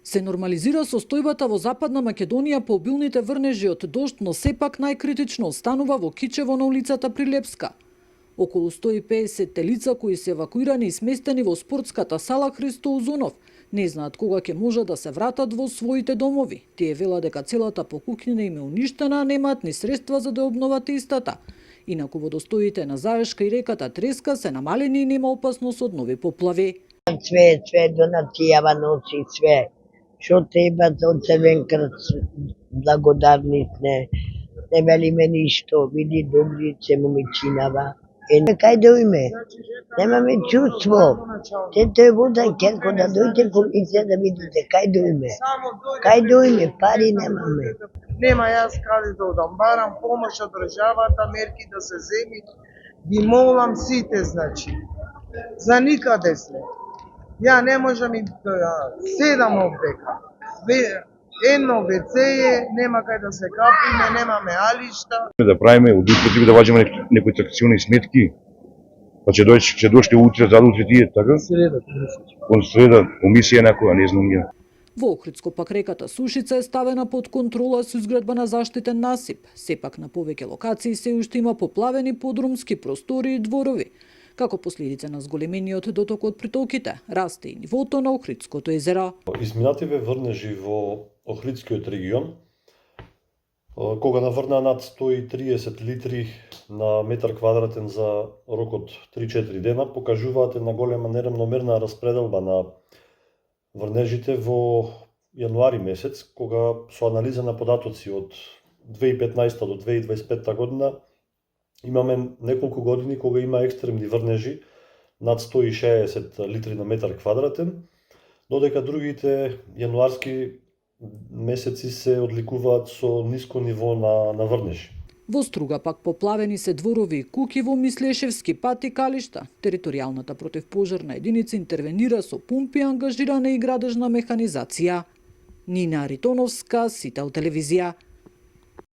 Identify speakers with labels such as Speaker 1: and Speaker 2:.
Speaker 1: Се нормализира состојбата во Западна Македонија по обилните врнежи од дожд, но сепак најкритично останува во Кичево на улицата Прилепска. Околу 150 лица кои се евакуирани и сместени во спортската сала Христо Узунов не знаат кога ќе можат да се вратат во своите домови. Тие велат дека целата покукнина им е уништена, а немаат ни средства за да обноват истата. Инаку водостоите на Заешка и реката Треска се намалени и нема опасност од нови поплави.
Speaker 2: Све донацијава носи све. Што треба од Црвен крст, благодарни сме. Не велиме ништо, види добрице момичинава. Кај дојме? Немаме чувство. Тето е вода керко да дојде полиција да видите кај дојме. Кај дојме, пари немаме.
Speaker 3: Нема јас каде да одам, барам помош од државата, мерки да се земи. Ги молам сите, значи. За никаде сме. Ја не можам и седам овдека. Едно WC е, нема кај да се капиме, немаме алишта.
Speaker 4: Да правиме од употреби да ваѓаме некои тракциони сметки. Па ќе доште утре, задутре тие, така? Кон среда, комисија некоја, не знам ја.
Speaker 1: Во Охридско пак реката Сушица е ставена под контрола со изградба на заштитен насип. Сепак на повеќе локации се уште има поплавени подрумски простори и дворови. Како последица на зголемениот доток од притоките, расте и нивото на Охридското езеро.
Speaker 5: Изминативе врнежи во Охридскиот регион, кога наврнаа над 130 литри на метар квадратен за рок од 3-4 дена, покажуваат една голема неравномерна распределба на врнежите во јануари месец, кога со анализа на податоци од 2015 до 2025 година имаме неколку години кога има екстремни врнежи над 160 литри на метар квадратен, додека другите јануарски месеци се одликуваат со ниско ниво на врнежи.
Speaker 1: Во Струга пак поплавени се дворови и куќи во Мислешевски пат и калишта. Територијалната противпожарна единица интервенира со пумпи, ангажирана и градежна механизација. Нина Ритоновска, Сител телевизија.